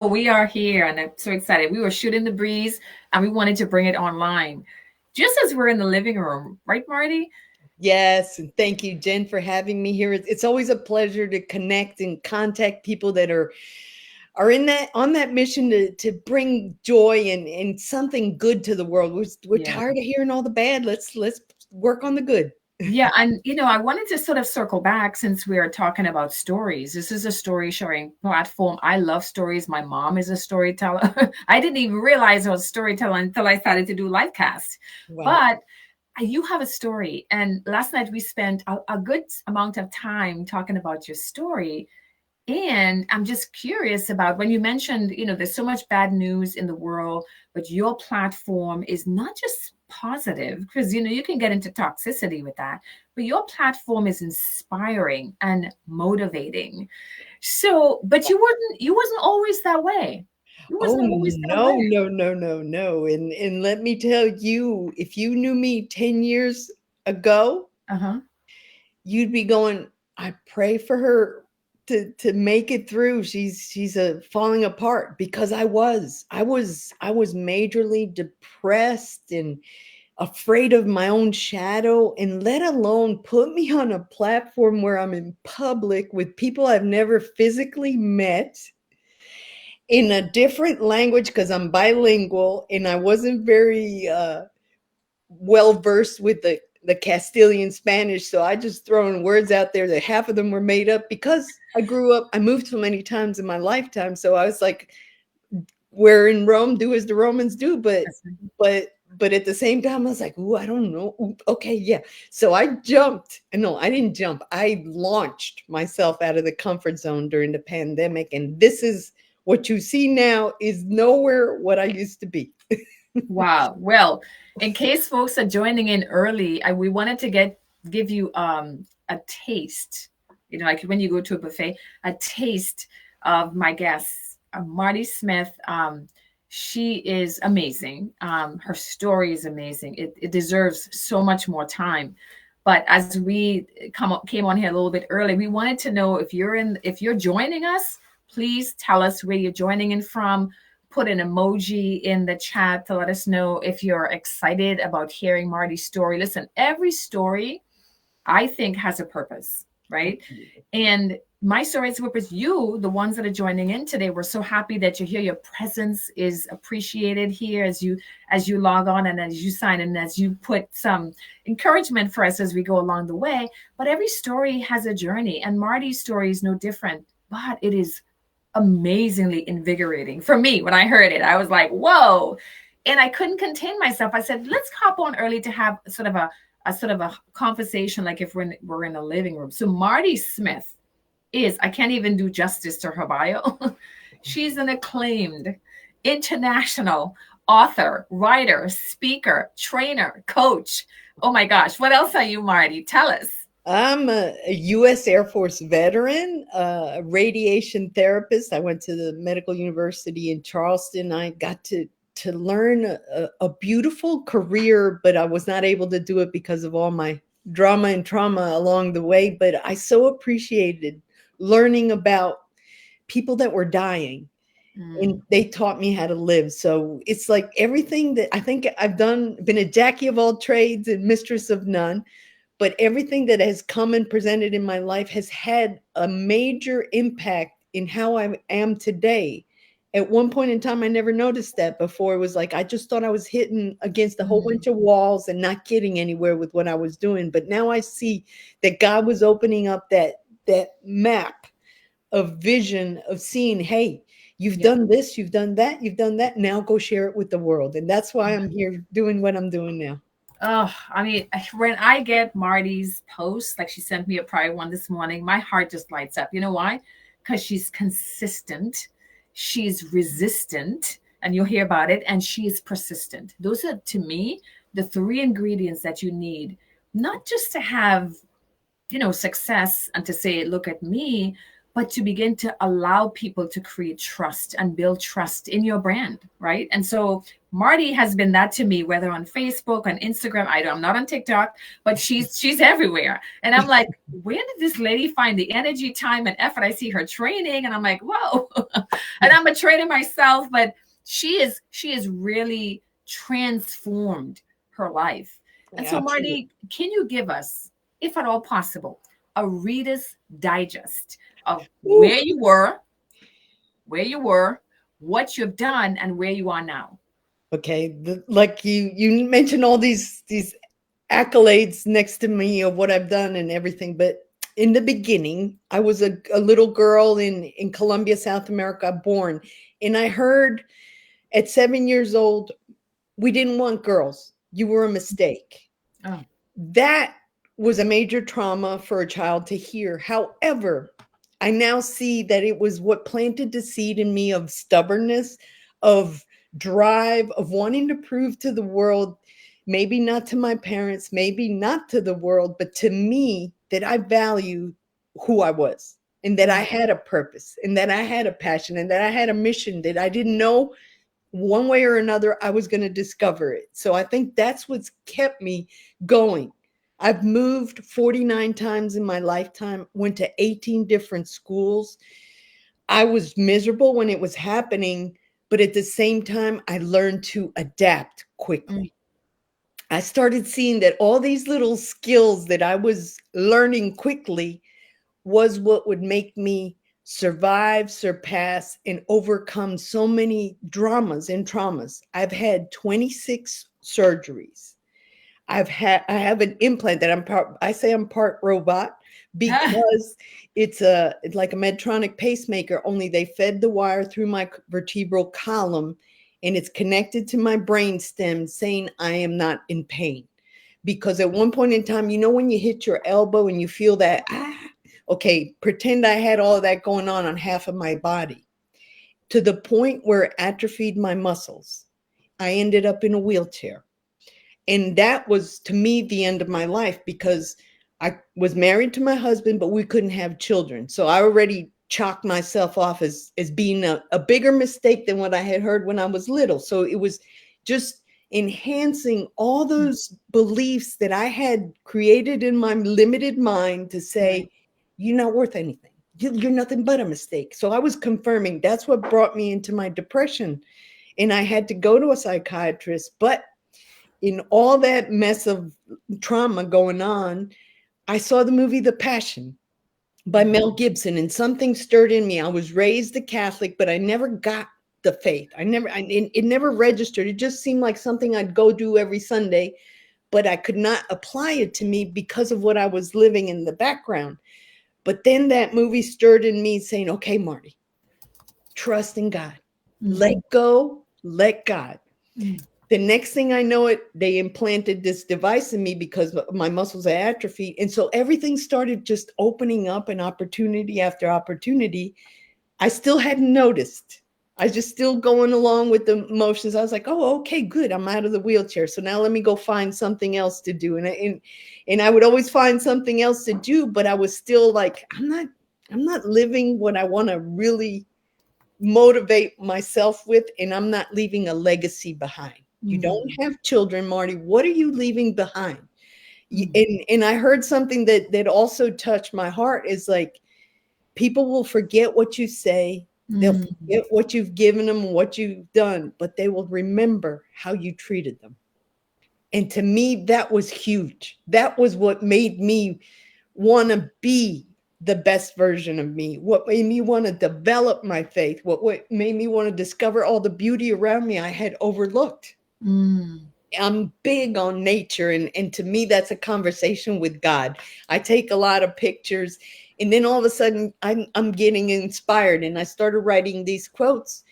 We are here and I'm so excited. We were shooting the breeze and we wanted to bring it online just as we're in the living room, right, Marty? Yes, and thank you, Jen, for having me here. It's always a pleasure to connect and contact people that are in that on that mission to bring joy and something good to the world. We're Yeah. tired of hearing all the bad. Let's work on the good. Yeah. And, I wanted to sort of circle back since we are talking about stories. This is a story sharing platform. I love stories. My mom is a storyteller. I didn't even realize I was a storyteller until I started to do live cast. Wow. But you have a story. And last night we spent a good amount of time talking about your story. And I'm just curious about when you mentioned, there's so much bad news in the world, but your platform is not just positive because, you can get into toxicity with that, but your platform is inspiring and motivating. So, but you wasn't always that way. You Oh wasn't always that no, way. no, no, no, no. And let me tell you, if you knew me 10 years ago, Uh-huh. you'd be going, I pray for her to make it through. She's a falling apart because I was majorly depressed and afraid of my own shadow, and let alone put me on a platform where I'm in public with people I've never physically met in a different language because I'm bilingual and I wasn't very well versed with the Castilian Spanish, so I just throwing words out there that half of them were made up because I moved so many times in my lifetime. So I was like, "Where in Rome, do as the Romans do." But at the same time, I was like, "Ooh, I don't know. Ooh, okay, yeah." So I jumped. No, I didn't jump. I launched myself out of the comfort zone during the pandemic, and this is what you see now is nowhere what I used to be. Wow. Well, in case folks are joining in early, we wanted to give you a taste, like when you go to a buffet, a taste of my guests. Marty Smith, she is amazing. Her story is amazing. It deserves so much more time. But as we came on here a little bit early, we wanted to know if you're joining us, please tell us where you're joining in from. Put an emoji in the chat to let us know if you're excited about hearing Marty's story. Listen, every story I think has a purpose, right? And my story has a purpose. You, the ones that are joining in today, we're so happy that you're here. Your presence is appreciated here as you log on and as you sign and as you put some encouragement for us as we go along the way. But every story has a journey, and Marty's story is no different. But it is amazingly invigorating for me. When I heard it, I was like, whoa. And I couldn't contain myself. I said, let's hop on early to have sort of a conversation, like if we're in a living room. So Marty Smith I can't even do justice to her bio. She's an acclaimed international author, writer, speaker, trainer, coach. Oh my gosh. What else are you, Marty? Tell us. I'm a U.S. Air Force veteran, a radiation therapist. I went to the medical university in Charleston. I got to learn a beautiful career, but I was not able to do it because of all my drama and trauma along the way. But I so appreciated learning about people that were dying, and Mm, they taught me how to live. So it's like everything that I think I've done, been a Jackie of all trades and mistress of none, but everything that has come and presented in my life has had a major impact in how I am today. At one point in time, I never noticed that before. It was like I just thought I was hitting against a whole mm, bunch of walls and not getting anywhere with what I was doing. But now I see that God was opening up that map of vision of seeing, hey, you've yeah. done this, you've done that, you've done that. Now go share it with the world. And that's why I'm here doing what I'm doing now. Oh, I mean, when I get Marty's post, like she sent me a private one this morning, my heart just lights up. You know why? Because she's consistent, she's resistant, and you'll hear about it, and she is persistent. Those are, to me, the three ingredients that you need, not just to have, success and to say, look at me, but to begin to allow people to create trust and build trust in your brand, right? And so Martie has been that to me, whether on Facebook, on Instagram. I'm not on TikTok, but she's everywhere. And I'm like, where did this lady find the energy, time, and effort? I see her training, and I'm like, whoa. And I'm a trainer myself, but she is really transformed her life. And so, Martie, can you give us, if at all possible, a Reader's Digest of where you were, what you've done, and where you are now? Okay, like you mentioned all these accolades next to me of what I've done and everything, but in the beginning, I was a little girl in Colombia, South America, born, and I heard at 7 years old, we didn't want girls. You were a mistake. Oh. That was a major trauma for a child to hear. However, I now see that it was what planted the seed in me of stubbornness, of drive, of wanting to prove to the world, maybe not to my parents, maybe not to the world, but to me, that I value who I was and that I had a purpose and that I had a passion and that I had a mission that I didn't know one way or another I was going to discover it. So I think that's what's kept me going. I've moved 49 times in my lifetime, went to 18 different schools. I was miserable when it was happening, but at the same time, I learned to adapt quickly. I started seeing that all these little skills that I was learning quickly was what would make me survive, surpass, and overcome so many dramas and traumas. I've had 26 surgeries. I have an implant that I'm part robot because it's like a Medtronic pacemaker, only they fed the wire through my vertebral column and it's connected to my brain stem saying I am not in pain. Because at one point in time, when you hit your elbow and you feel that, okay, pretend I had all of that going on half of my body to the point where it atrophied my muscles. I ended up in a wheelchair. And that was, to me, the end of my life because I was married to my husband, but we couldn't have children. So I already chalked myself off as being a bigger mistake than what I had heard when I was little. So it was just enhancing all those beliefs that I had created in my limited mind to say, you're not worth anything. You're nothing but a mistake. So I was confirming that's what brought me into my depression. And I had to go to a psychiatrist, but in all that mess of trauma going on, I saw the movie The Passion by Mel Gibson, and something stirred in me. I was raised a Catholic, but I never got the faith. It never registered. It just seemed like something I'd go do every Sunday, but I could not apply it to me because of what I was living in the background. But then that movie stirred in me saying, okay, Martie, trust in God. Let go, let God. The next thing I know they implanted this device in me because my muscles are atrophied. And so everything started just opening up and opportunity after opportunity. I still hadn't noticed. I was just still going along with the motions. I was like, oh, okay, good. I'm out of the wheelchair. So now let me go find something else to do. And I would always find something else to do, but I was still like, I'm not living what I want to really motivate myself with, and I'm not leaving a legacy behind. You don't have children, Martie. What are you leaving behind? And I heard something that also touched my heart is like, people will forget what you say. They'll forget what you've given them, what you've done, but they will remember how you treated them. And to me, that was huge. That was what made me want to be the best version of me, what made me want to develop my faith, what made me want to discover all the beauty around me I had overlooked. I'm big on nature, and to me, that's a conversation with God. I take a lot of pictures, and then all of a sudden, I'm getting inspired, and I started writing these quotes.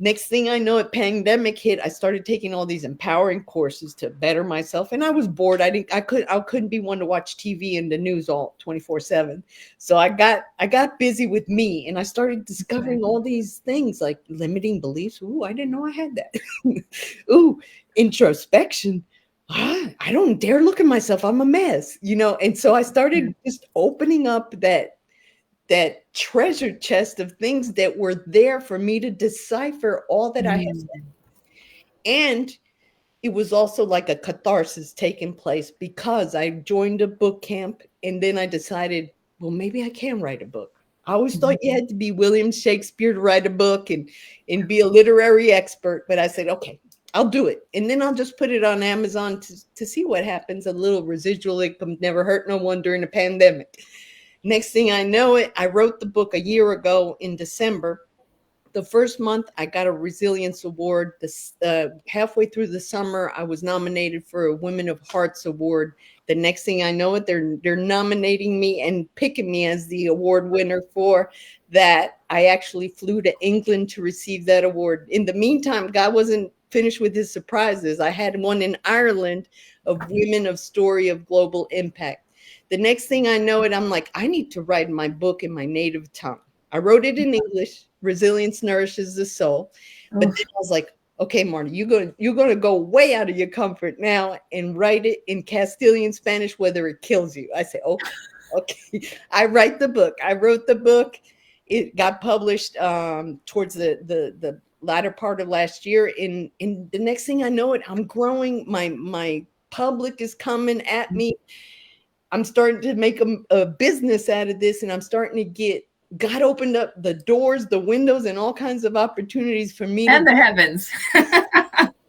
Next thing I know, a pandemic hit. I started taking all these empowering courses to better myself, and I was bored. I couldn't be one to watch TV and the news all 24/7. So I got busy with me, and I started discovering all these things like limiting beliefs. Ooh, I didn't know I had that. Ooh, introspection. I don't dare look at myself. I'm a mess, And so I started just opening up that that treasure chest of things that were there for me to decipher all that I had Mm. said. And it was also like a catharsis taking place because I joined a book camp and then I decided, well, maybe I can write a book. I always thought you had to be William Shakespeare to write a book and be a literary expert. But I said, okay, I'll do it. And then I'll just put it on Amazon to see what happens. A little residual income never hurt no one during the pandemic. Next thing I know it, I wrote the book a year ago in December. The first month I got a resilience award. This halfway through the summer I was nominated for a Women of Hearts award. The next thing I know it, they're nominating me and picking me as the award winner for that. I actually flew to England to receive that award. In the meantime, God wasn't finished with his surprises. I had one in Ireland of Women of Story of Global Impact. The next thing I know it, I'm like, I need to write my book in my native tongue. I wrote it in English. Resilience nourishes the soul. But then I was like, okay, Marty, you're going to go way out of your comfort now and write it in Castilian Spanish, whether it kills you. I said, okay, okay. I write the book. I wrote the book. It got published towards the latter part of last year. In the next thing I know it, I'm growing. My public is coming at me. I'm starting to make a business out of this, and I'm starting to get God opened up the doors, the windows, and all kinds of opportunities for me And to the heavens.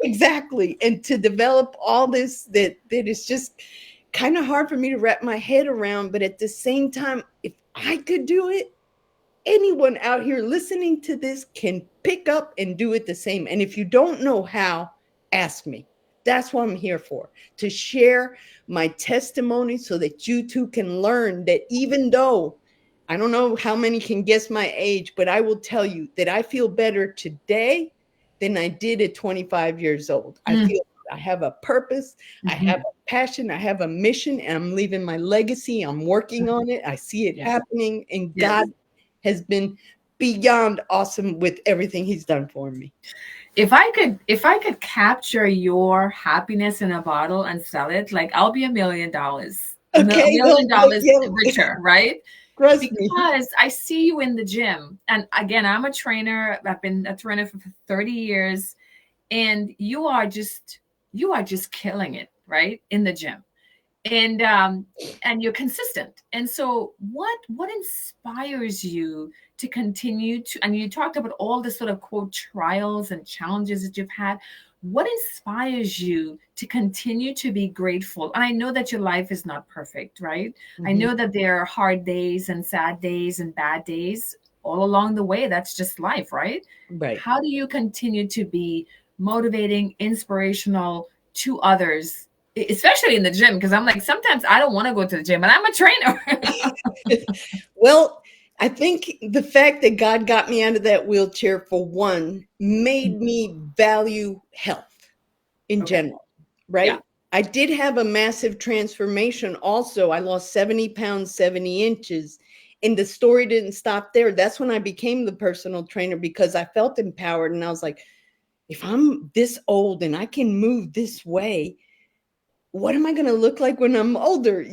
exactly and to develop all this that is just kind of hard for me to wrap my head around. But at the same time, if I could do it, anyone out here listening to this can pick up and do it the same. And if you don't know how, ask me. That's what I'm here for, to share my testimony so that you too can learn that even though I don't know how many can guess my age, but I will tell you that I feel better today than I did at 25 years old. I feel I have a purpose, I have a passion, I have a mission, and I'm leaving my legacy. I'm working on it. I see it Yes. happening, and Yes. God has been beyond awesome with everything he's done for me. If I could capture your happiness in a bottle and sell it, like I'll be $1 million, a Okay, million dollars yeah, richer, right? trust me. Because I see you in the gym. And again, I'm a trainer. I've been a trainer for 30 years, and you are just killing it, right? In the gym. And you're consistent. And so what inspires you to continue to, and you talked about all the sort of quote trials and challenges that you've had. What inspires you to continue to be grateful? And I know that your life is not perfect, right? I know that there are hard days and sad days and bad days all along the way. That's just life, right? Right. How do you continue to be motivating, inspirational to others, especially in the gym? Because I'm like, sometimes I don't want to go to the gym, and I'm a trainer. Well, I think the fact that God got me out of that wheelchair, for one, made me value health in Okay. general, right? Yeah. I did have a massive transformation also. I lost 70 pounds, 70 inches. And the story didn't stop there. That's when I became the personal trainer because I felt empowered. And I was like, if I'm this old and I can move this way, what am I going to look like when I'm older,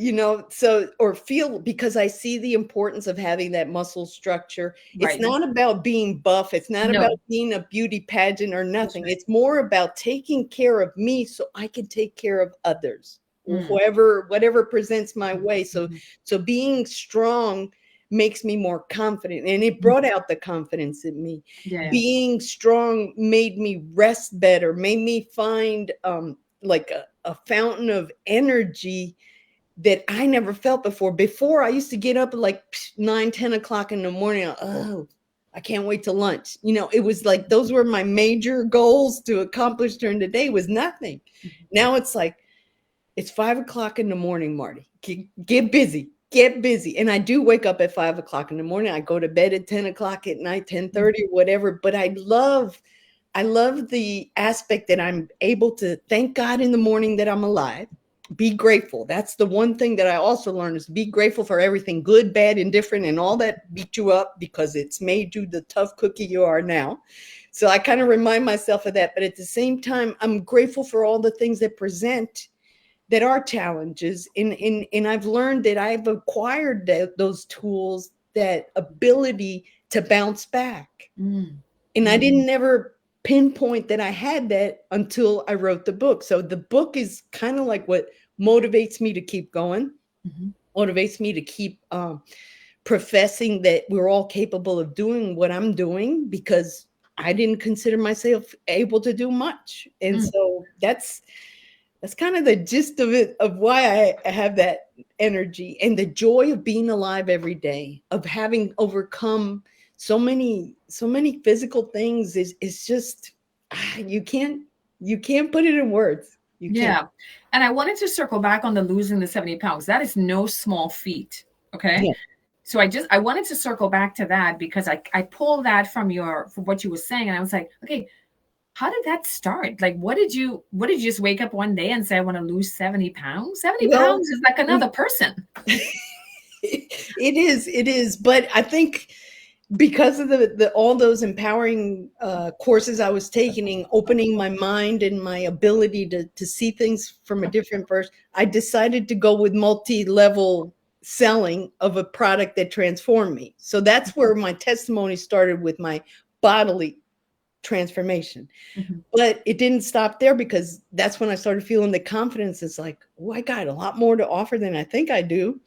so, or feel, because I see the importance of having that muscle structure. It's Right. not about being buff. It's not about No. being a beauty pageant or That's nothing. right. It's more about taking care of me so I can take care of others, Mm. whatever presents my way. So, Mhm. so being strong makes me more confident, and it brought out the confidence in me. Yeah. Being strong made me rest better, made me find like a fountain of energy that I never felt before. Before, I used to get up at like 9, 10 o'clock in the morning. Oh, I can't wait to lunch. It was like those were my major goals to accomplish during the day, was nothing. Now it's like, it's 5 o'clock in the morning, Marty. Get busy. Get busy. And I do wake up at 5 o'clock in the morning. I go to bed at 10 o'clock at night, 10:30 or whatever. But I love the aspect that I'm able to thank God in the morning that I'm alive. Be grateful. That's the one thing that I also learned, is be grateful for everything, good, bad, indifferent, and all that beat you up, because it's made you the tough cookie you are now. So I kind of remind myself of that. But at the same time, I'm grateful for all the things that present, that are challenges. And I've learned that I've acquired those tools that ability to bounce back. Mm. And I didn't ever pinpoint that I had that until I wrote the book. So the book is kind of like what motivates me to keep going, motivates me to keep professing that we're all capable of doing what I'm doing, because I didn't consider myself able to do much. And so that's kind of the gist of it, of why I have that energy and the joy of being alive every day, of having overcome so many physical things. Is just, you can't put it in words. You can't. Yeah. And I wanted to circle back on the losing the 70 pounds. That is no small feat. Okay. Yeah. So I wanted to circle back to that, because I pulled that from what you were saying. And I was like, okay, how did that start? Like, what did you just wake up one day and say, I want to lose 70 pounds? 70 pounds is like another person. It is. But I think because of the all those empowering courses I was taking, opening my mind and my ability to see things from a different version, I decided to go with multi-level selling of a product that transformed me. So that's where my testimony started, with my bodily transformation. But it didn't stop there, because that's when I started feeling the confidence. It's like, oh, I got a lot more to offer than I think I do.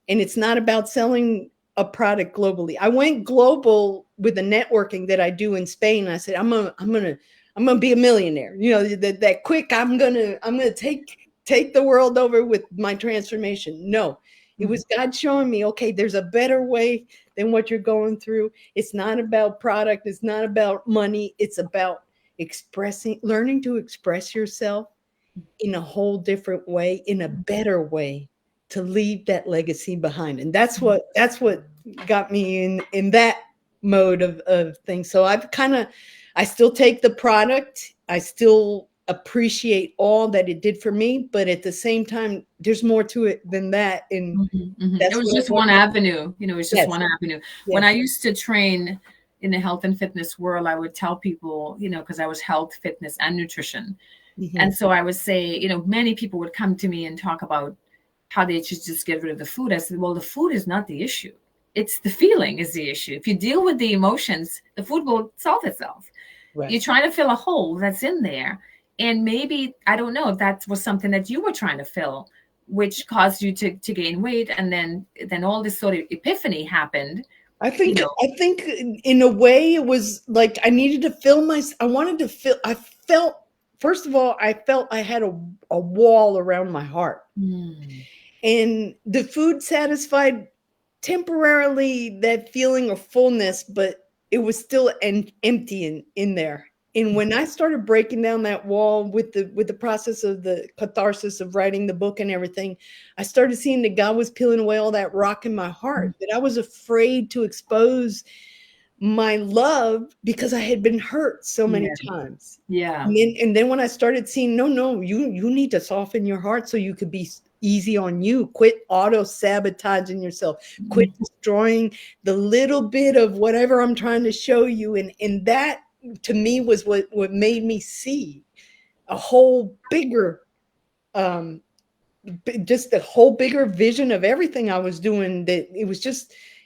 And it's not about selling a product globally. I went global with the networking that I do in Spain. I said, I'm gonna be a millionaire. You know, that quick, I'm gonna take the world over with my transformation. No, it was God showing me, okay, there's a better way than what you're going through. It's not about product. It's not about money. It's about learning to express yourself in a whole different way, in a better way, to leave that legacy behind. And that's what got me in that mode of things. So I still take the product. I still appreciate all that it did for me, but at the same time, there's more to it than that. And it was just one avenue. You know, it's just one avenue. Yes. When I used to train in the health and fitness world, I would tell people, you know, because I was health, fitness, and nutrition. And so I would say, you know, many people would come to me and talk about how they should just get rid of the food. I said, well, the food is not the issue. It's the feeling is the issue. If you deal with the emotions, the food will solve itself. Right. You're trying to fill a hole that's in there. And maybe, I don't know if that was something that you were trying to fill, which caused you to gain weight. And then all this sort of epiphany happened. I think in a way it was like I needed to fill I felt, first of all, I felt I had a wall around my heart. And the food satisfied temporarily that feeling of fullness, but it was still empty in there. And when I started breaking down that wall with the process of the catharsis of writing the book and everything, I started seeing that God was peeling away all that rock in my heart, that I was afraid to expose my love because I had been hurt so many times. Yeah. And then when I started seeing, no, you need to soften your heart so you could be easy on you. Quit auto-sabotaging yourself. Quit destroying the little bit of whatever I'm trying to show you. And that, to me, was what made me see a whole bigger, just a whole bigger vision of everything I was doing. That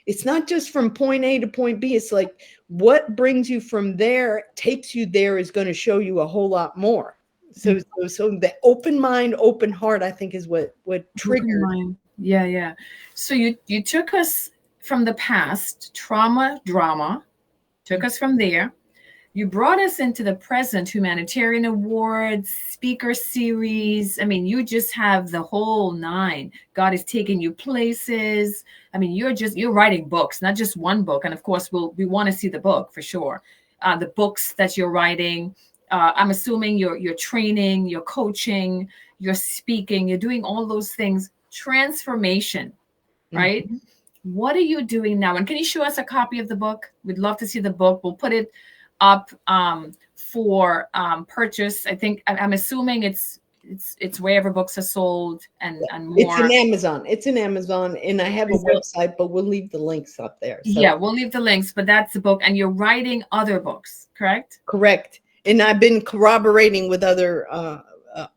it's not just from point A to point B. It's like what brings you from there, takes you there, is going to show you a whole lot more. So the open mind, open heart, I think, is what triggered. Yeah. So you took us from the past, trauma, drama, took us from there. You brought us into the present, humanitarian awards, speaker series. I mean, you just have the whole nine. God is taking you places. I mean, you're writing books, not just one book. And of course, we want to see the book for sure. The books that you're writing. I'm assuming you're training, you're coaching, you're speaking, you're doing all those things. Transformation, right? What are you doing now? And can you show us a copy of the book? We'd love to see the book. We'll put it up for purchase. I think I'm assuming it's wherever books are sold and more. It's in Amazon, and I have a website, but we'll leave the links up there. So. Yeah, we'll leave the links, but that's the book. And you're writing other books, correct? Correct. And I've been corroborating with other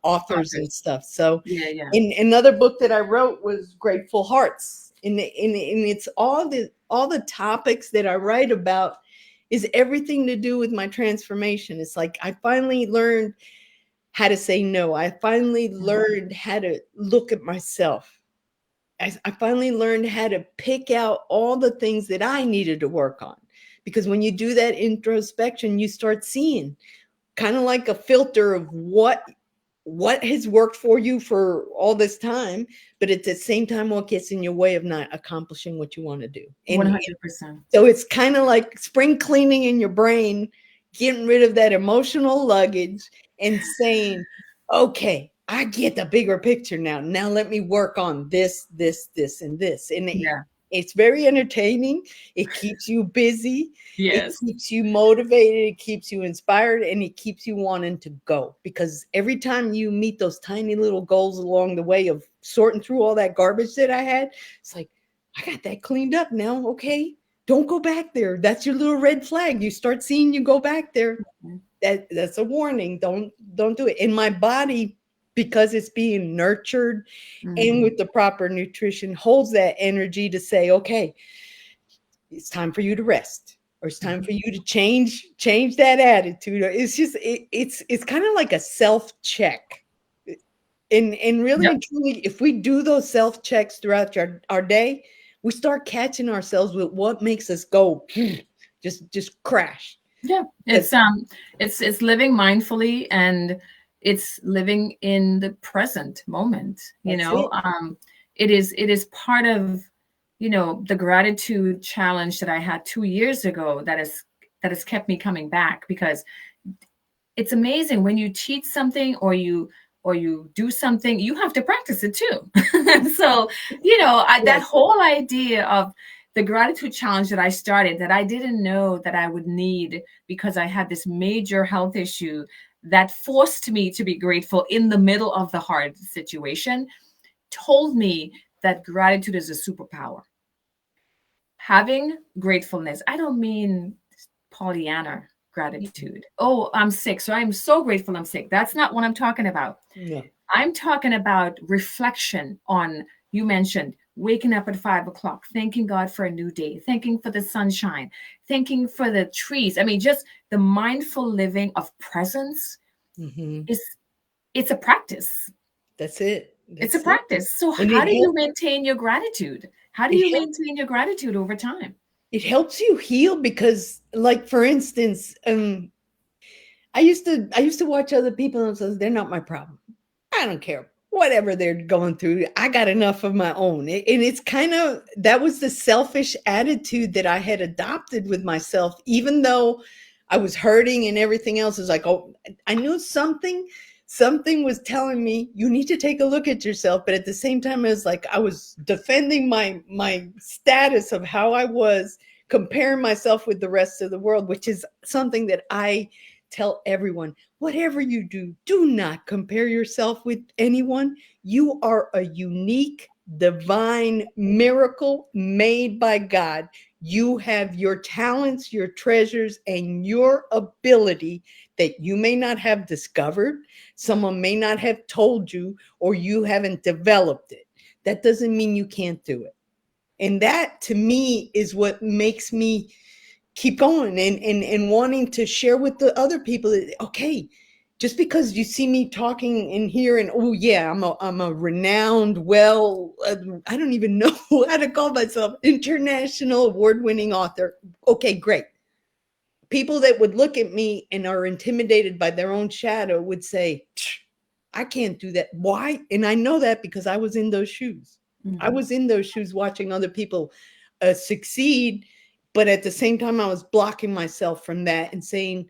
authors and stuff. So yeah. In another book that I wrote was Grateful Hearts. And it's all the topics that I write about is everything to do with my transformation. It's like I finally learned how to say no. I finally learned how to look at myself. I finally learned how to pick out all the things that I needed to work on. Because when you do that introspection, you start seeing kind of like a filter of what has worked for you for all this time, but at the same time, what gets in your way of not accomplishing what you want to do. And 100%. so it's kind of like spring cleaning in your brain, getting rid of that emotional luggage and saying, okay, I get the bigger picture now. Now let me work on this, this, and this. And Yeah. it's very entertaining. It keeps you busy. It Yes. keeps you motivated. It keeps you inspired, and it keeps you wanting to go. Because every time you meet those tiny little goals along the way of sorting through all that garbage that I had, it's like, I got that cleaned up now. Okay, don't go back there. That's your little red flag. You start seeing you go back there. That's a warning. Don't do it. And my body, because it's being nurtured and with the proper nutrition, holds that energy to say, okay, it's time for you to rest, or it's time for you to change that attitude. It's just it's kind of like a self check. And really Yep. and truly, if we do those self checks throughout our day, we start catching ourselves with what makes us go just crash. Yeah. It's living mindfully, and it's living in the present moment, you That's know. it. It is part of, the gratitude challenge that I had 2 years ago that has kept me coming back, because it's amazing when you teach something, or you do something, you have to practice it too. So, that Yes. whole idea of the gratitude challenge that I started, that I didn't know that I would need, because I had this major health issue that forced me to be grateful in the middle of the hard situation, told me that gratitude is a superpower. Having gratefulness, I don't mean Pollyanna gratitude. Oh, I'm sick, so I'm so grateful I'm sick. That's not what I'm talking about. No. I'm talking about reflection on, you mentioned waking up at 5 o'clock, thanking God for a new day, thanking for the sunshine, thanking for the trees. I mean, just the mindful living of presence Mm-hmm. is it's a practice. That's it. It's a That's it. practice. So And how do you maintain your gratitude? How do it you helps maintain your gratitude over time? it helps you heal because, like, for instance, I used to watch other people and says they're not my problem. I don't care whatever they're going through. I got enough of my own. And it's kind of that was the selfish attitude that I had adopted with myself, even though I was hurting and everything else. Is like, oh, I knew something was telling me you need to take a look at yourself. But at the same time, it's like I was defending my status of how I was, comparing myself with the rest of the world, which is something that I tell everyone. Whatever you do, do not compare yourself with anyone. You are a unique, divine miracle made by God. You have your talents, your treasures, and your ability that you may not have discovered, someone may not have told you, or you haven't developed it. That doesn't mean you can't do it. And that to me is what makes me keep going and wanting to share with the other people that, okay, just because you see me talking in here and oh yeah, I'm a renowned, I don't even know how to call myself, international award-winning author. Okay, great. People that would look at me and are intimidated by their own shadow would say, I can't do that. Why? And I know that because I was in those shoes. I Mhm. was in those shoes watching other people succeed. But at the same time, I was blocking myself from that and saying,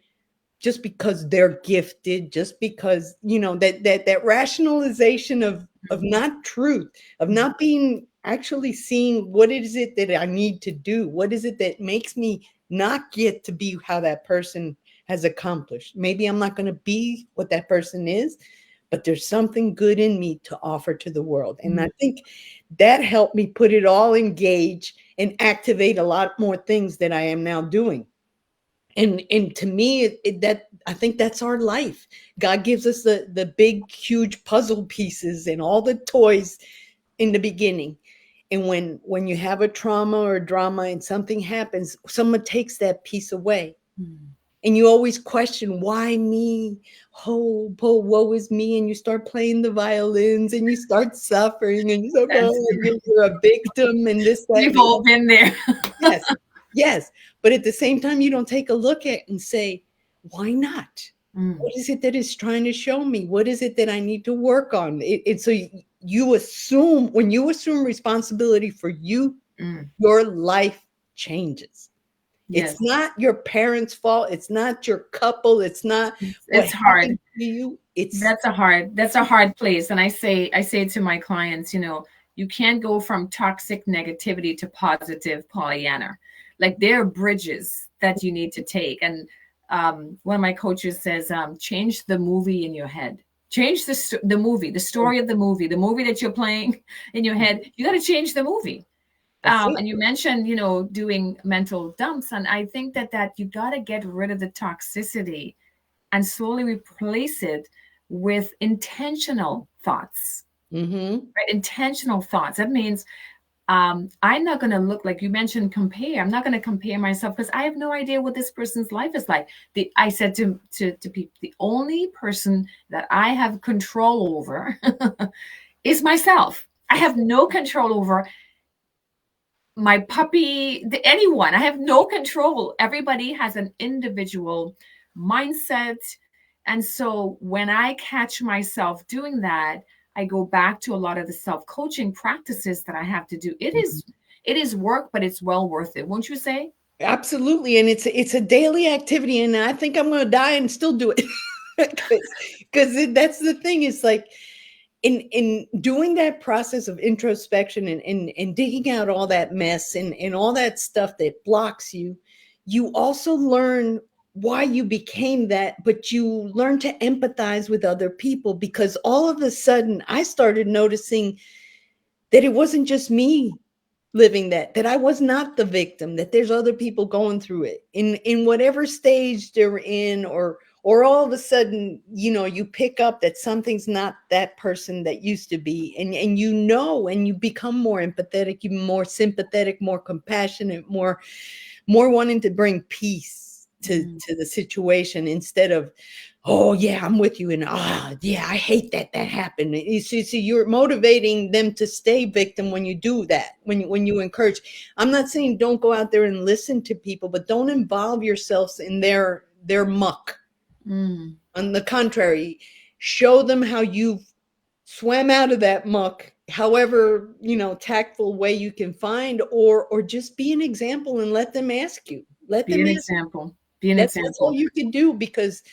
just because they're gifted, just because, that rationalization of not truth, of not being actually seeing what is it that I need to do? What is it that makes me not get to be how that person has accomplished? Maybe I'm not going to be what that person is, but there's something good in me to offer to the world. And I think that helped me put it all in gauge and activate a lot more things that I am now doing. And to me, that I think that's our life. God gives us the big, huge puzzle pieces and all the toys in the beginning. And when you have a trauma or a drama and something happens, someone takes that piece away. Mm. And you always question, why me? Oh, woe is me. And you start playing the violins and you start suffering and you say, That's oh, true. you're a victim and this, that, and We've the all other. been there. Yes, yes. But at the same time, you don't take a look at it and say, why not? Mm. What is it that is trying to show me? What is it that I need to work on? So you assume, when you assume responsibility for you, Mm. your life changes. It's Yes. not your parents' fault. It's not your couple. It's not what It's hard. happened to you. It's That's a hard place. And I say to my clients, you can't go from toxic negativity to positive Pollyanna. Like there are bridges that you need to take. And one of my coaches says, change the movie in your head. Change the movie, the story of the movie that you're playing in your head. You got to change the movie. that's it. And you mentioned, doing mental dumps, and I think that you got to get rid of the toxicity and slowly replace it with intentional thoughts, Mm-hmm. right? Intentional thoughts. That means I'm not going to look, like you mentioned, compare. I'm not going to compare myself because I have no idea what this person's life is like. I said to people, the only person that I have control over is myself. I have no control over my puppy, anyone. I have no control. Everybody has an individual mindset. And so when I catch myself doing that, I go back to a lot of the self-coaching practices that I have to do. It is work, but it's well worth it. Won't you say? Absolutely. And it's a daily activity. And I think I'm going to die and still do it. Because that's the thing. It's like, in doing that process of introspection and digging out all that mess and all that stuff that blocks you, you also learn why you became that, but you learn to empathize with other people, because all of a sudden I started noticing that it wasn't just me living that I was not the victim, that there's other people going through it in whatever stage they're in, or all of a sudden, you pick up that something's not that person that used to be, and and you become more empathetic, you more sympathetic, more compassionate, more wanting to bring peace Mm. to the situation, instead of, oh yeah, I'm with you, and yeah, I hate that happened. You see, you're motivating them to stay victim when you do that, when you encourage. I'm not saying don't go out there and listen to people, but don't involve yourselves in their muck. Mm. On the contrary, show them how you've swam out of that muck, however, tactful way you can find, or just be an example and let them ask you. Let Be them an ask. example. Be an That's all example. you can do, because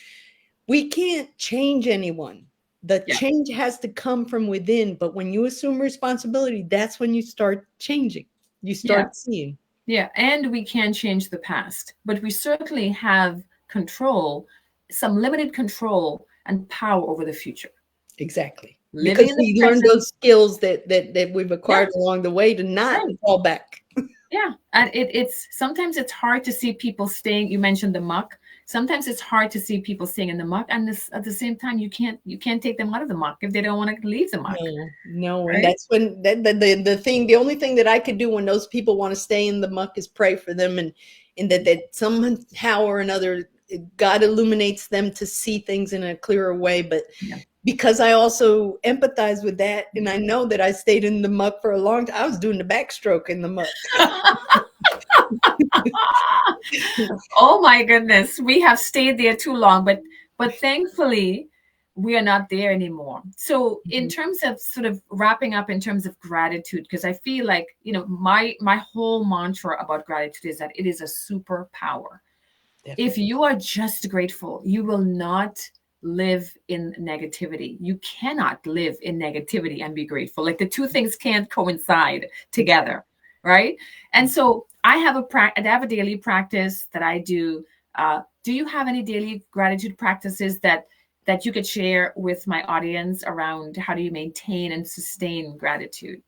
we can't change anyone. The Yeah. change has to come from within. But when you assume responsibility, that's when you start changing. You Yeah. start seeing. Yeah. And we can change the past, but we certainly have control, some limited control and power over the future. Exactly. Living Because in the we learned present. those skills that we've Yeah. acquired along the way to not Right. fall back. Yeah, and it's sometimes it's hard to see people staying. You mentioned the muck. Sometimes it's hard to see people staying in the muck, and at the same time, you can't take them out of the muck if they don't want to leave the muck, No, no. And right? that's when the only thing that I could do when those people want to stay in the muck is pray for them, and that somehow or another God illuminates them to see things in a clearer way. But Yeah. because I also empathize with that, and I know that I stayed in the muck for a long time. I was doing the backstroke in the muck. Oh my goodness, we have stayed there too long, but thankfully we are not there anymore. So in terms of sort of wrapping up in terms of gratitude, because I feel like, my whole mantra about gratitude is that it is a superpower. If Definitely. you are just grateful, you will not live in negativity. You cannot live in negativity and be grateful. Like the two things can't coincide together, right? And so I have a daily practice that I do. Do you have any daily gratitude practices that you could share with my audience around how do you maintain and sustain gratitude?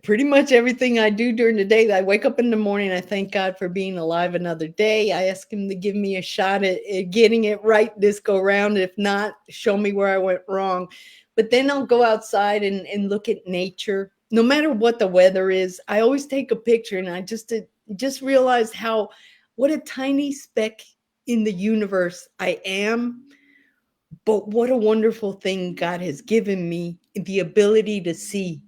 Pretty much everything I do during the day. I wake up in the morning, I thank God for being alive another day. I ask him to give me a shot at getting it right this go round. If not, show me where I went wrong. But then I'll go outside and look at nature. no matter what the weather is, I always take a picture, and I just realized how what a tiny speck in the universe I am, but what a wonderful thing God has given me, the ability to see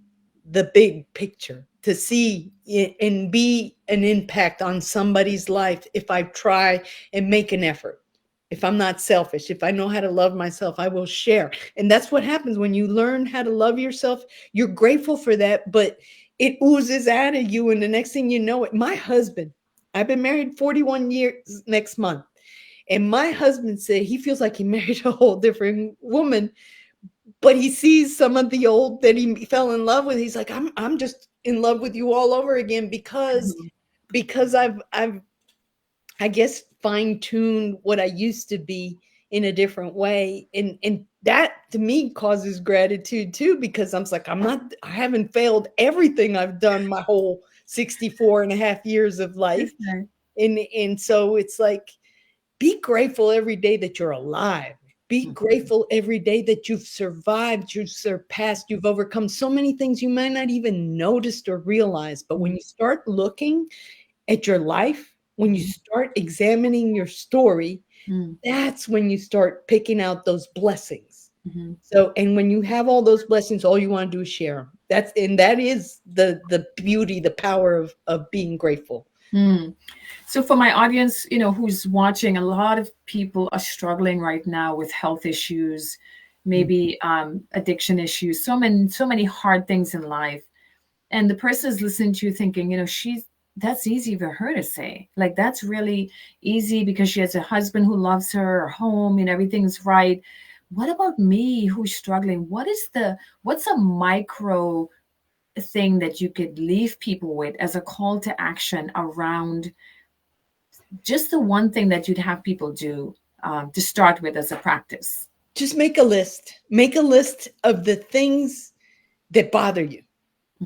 the big picture, to see it and be an impact on somebody's life if I try and make an effort. If I'm not selfish, if I know how to love myself, I will share. And that's what happens when you learn how to love yourself. You're grateful for that, but it oozes out of you. And the next thing you know, it, my husband, I've been married 41 years next month. And my husband said he feels like he married a whole different woman, but he sees some of the old that he fell in love with. He's like, I'm just in love with you all over again because I've I guess fine-tuned what I used to be in a different way. And that to me causes gratitude too, because I'm like, I haven't failed everything I've done my whole 64 and a half years of life. Okay. And so it's like, be grateful every day that you're alive. Be grateful every day that you've survived, you've surpassed, you've overcome so many things you might not even noticed or realize. But when you start looking at your life, when you start examining your story, Mm. that's when you start picking out those blessings. Mhm. So, and when you have all those blessings, all you want to do is share them. That is the beauty, the power of being grateful. Mm. So for my audience, who's watching, a lot of people are struggling right now with health issues, maybe addiction issues, so many hard things in life. And the person is listening to you thinking, that's easy for her to say. Like that's really easy because she has a husband who loves her, home, and everything's right. What about me who's struggling? What's a micro thing that you could leave people with as a call to action around just the one thing that you'd have people do to start with as a practice? Just make a list. Make a list of the things that bother you.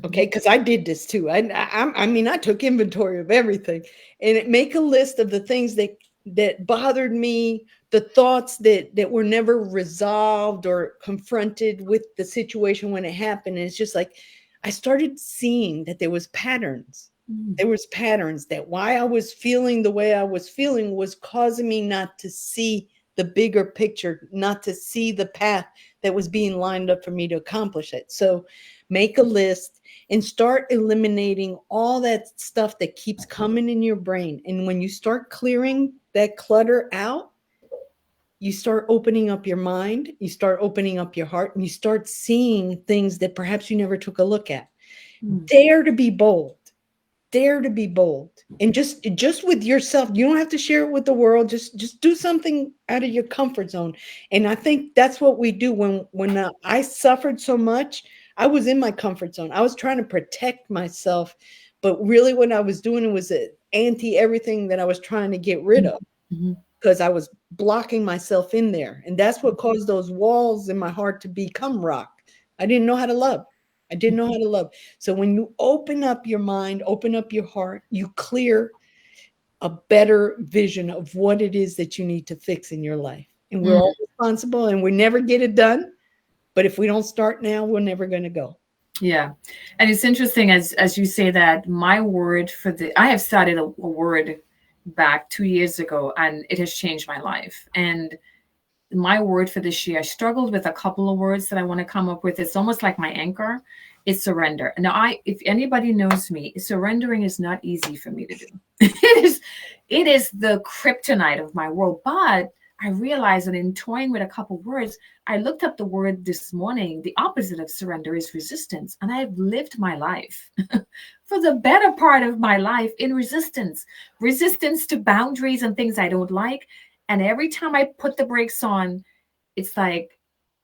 Okay, Mhm. because I did this too. I mean, I took inventory of everything, and make a list of the things that bothered me, the thoughts that were never resolved or confronted with the situation when it happened. And it's just like I started seeing that there was patterns. Mm. There was patterns that why I was feeling the way I was feeling was causing me not to see the bigger picture, not to see the path that was being lined up for me to accomplish it. So make a list and start eliminating all that stuff that keeps coming in your brain. And when you start clearing that clutter out, you start opening up your mind, you start opening up your heart, and you start seeing things that perhaps you never took a look at. Mm. Dare to be bold. Dare to be bold. And just with yourself. You don't have to share it with the world. Just do something out of your comfort zone. And I think that's what we do when I suffered so much. I was in my comfort zone. I was trying to protect myself, but really what I was doing was anti everything that I was trying to get rid of, Mhm. because I was blocking myself in there. And that's what caused those walls in my heart to become rock. I didn't know how to love. I didn't know how to love. So when you open up your mind, open up your heart, you clear a better vision of what it is that you need to fix in your life. And we're Mm. all responsible and we never get it done. But if we don't start now, we're never going to go. Yeah. And it's interesting as you say that my word for I have started a word back 2 years ago and it has changed my life. And my word for this year, I struggled with a couple of words that I want to come up with. It's almost like my anchor. It's surrender. Now, if anybody knows me, surrendering is not easy for me to do. It is the kryptonite of my world. But I realized that in toying with a couple words, I looked up the word this morning. The opposite of surrender is resistance, and I've lived my life for the better part of my life in resistance to boundaries and things I don't like. And every time I put the brakes on, it's like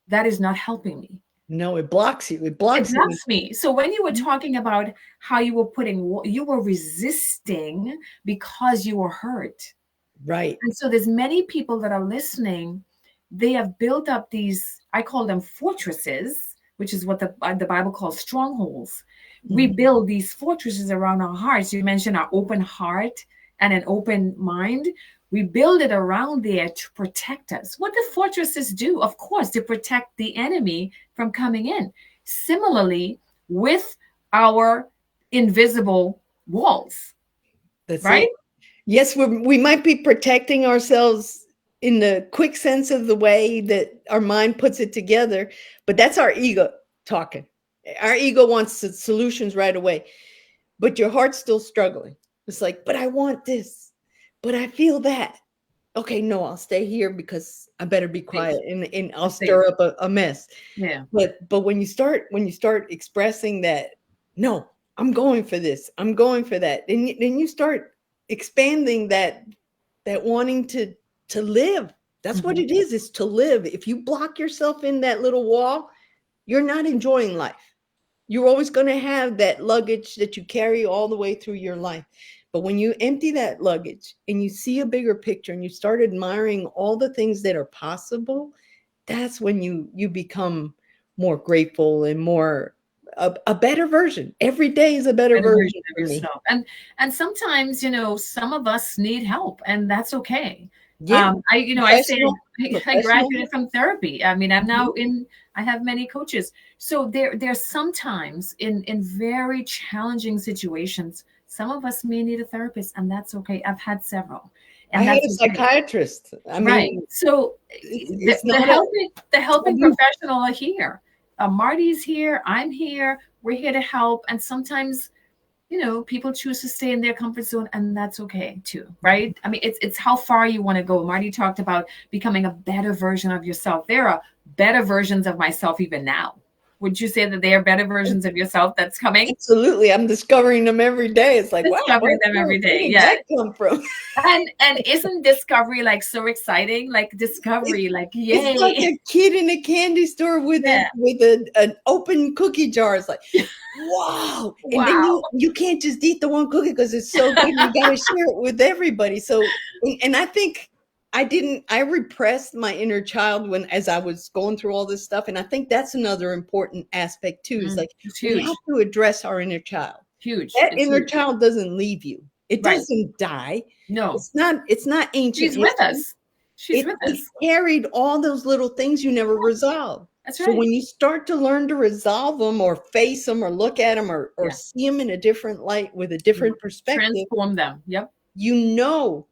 that is not helping me. No, it blocks you. It It blocks you. blocks me. So when you were talking about how you were resisting because you were hurt. Right. And so there's many people that are listening. They have built up these, I call them fortresses, which is what the Bible calls strongholds. We Mhm. build these fortresses around our hearts. You mentioned our open heart and an open mind. We build it around there to protect us. What do fortresses do? Of course, to protect the enemy from coming in. Similarly, with our invisible walls, That's right? it. Yes, we might be protecting ourselves in the quick sense of the way that our mind puts it together, but that's our ego talking. Our ego wants the solutions right away, but your heart's still struggling. It's like, but I want this, but I feel that. Okay, no, I'll stay here because I better be Safe. quiet and I'll It's safe. stir up a mess. Yeah. But when you start expressing that, no, I'm going for this, I'm going for that, then you start expanding that wanting to live. That's what Mhm. it is to live. If you block yourself in that little wall, you're not enjoying life. You're always going to have that luggage that you carry all the way through your life. But when you empty that luggage and you see a bigger picture and you start admiring all the things that are possible, that's when you become more grateful and more a better version. Every day is a better Better version version of for me. yourself. And sometimes, some of us need help, and that's okay. Yeah, I say I professional graduated help. from therapy. I mean, Mhm. I have many coaches. So there's sometimes in very challenging situations, some of us may need a therapist, and that's okay. I've had several, I and had that's a okay. psychiatrist. I Right. mean, So it's not a the helping taboo. professional are here. Marty's here. I'm here. We're here to help. And sometimes, people choose to stay in their comfort zone, and that's okay too, right? I mean, it's how far you want to go. Marty talked about becoming a better version of yourself. There are better versions of myself even now. Would you say that there are better versions of yourself that's coming? Absolutely. I'm discovering them every day. It's like, wow, Discovering them every where day. did Yeah. that come from? And isn't discovery like so exciting? Like discovery, like It's like yay. a kid in a candy store with Yeah. an open cookie jar. It's like, wow. And then Wow. you can't just eat the one cookie because it's so good. You got to share it with everybody. So, and I think I repressed my inner child when as I was going through all this stuff. And I think that's another important aspect too. Is like It's we have huge. to address our inner child. Huge. That It's inner huge. child doesn't leave you. It Right. doesn't die. No. It's not ancient She's with history. us. She's with It us. carried all those little things you never resolved. That's So right. when you start to learn to resolve them or face them or look at them or Yeah. see them in a different light with a different perspective, Transform them. Yep. you know,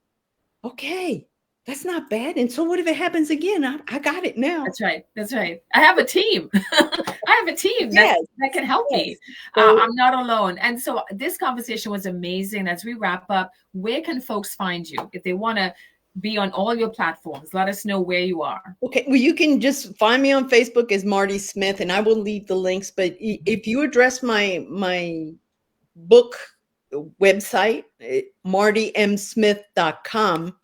okay, that's not bad. And so what if it happens again? I got it now. That's right. That's right. I have a team. I have a team Yes, that can help me. yes. So I'm not alone. And so this conversation was amazing. As we wrap up, where can folks find you if they want to be on all your platforms? Let us know where you are. okay, well, you can just find me on Facebook as Martie Smith, and I will leave the links. But if you address my book website, martiemsmith.com,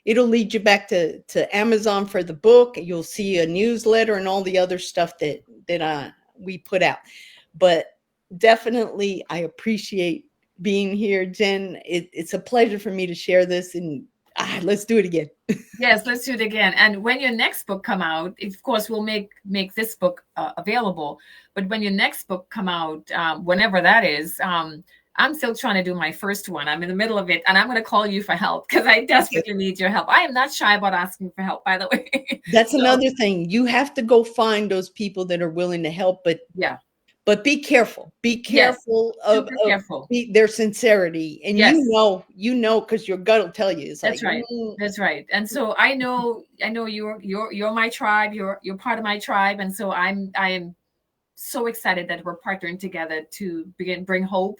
it'll lead you back to Amazon for the book. You'll see a newsletter and all the other stuff that we put out. But definitely, I appreciate being here, Jen. It's a pleasure for me to share this, and let's do it again. Yes, let's do it again. And when your next book come out, of course, we'll make this book available. But when your next book come out, whenever that is, I'm still trying to do my first one. I'm in the middle of it, and I'm going to call you for help because I desperately need your help. I am not shy about asking for help, by the way. That's So another thing. You have to go find those people that are willing to help, yeah, but be careful. Be yes, careful super careful. their sincerity, and Yes, because your gut will tell you. It's like, that's right. That's right. And so I know you're my tribe. You're part of my tribe, and so I am so excited that we're partnering together to bring hope,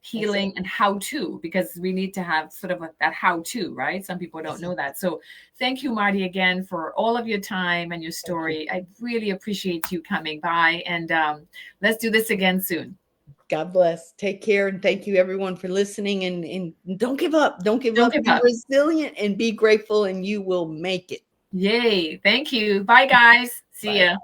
that's it. healing, and how to, because we need to have sort of that how to, right? Some people don't That's know it. that. So thank you, Martie, again for all of your time and your Thank you. story. I really appreciate you coming by, and let's do this again soon. God bless. Take care, and thank you everyone for listening. And don't give up. Don't give Don't up. give Be up. resilient and be grateful, and you will make it. Yay. Thank you. Bye, guys. See Bye. ya.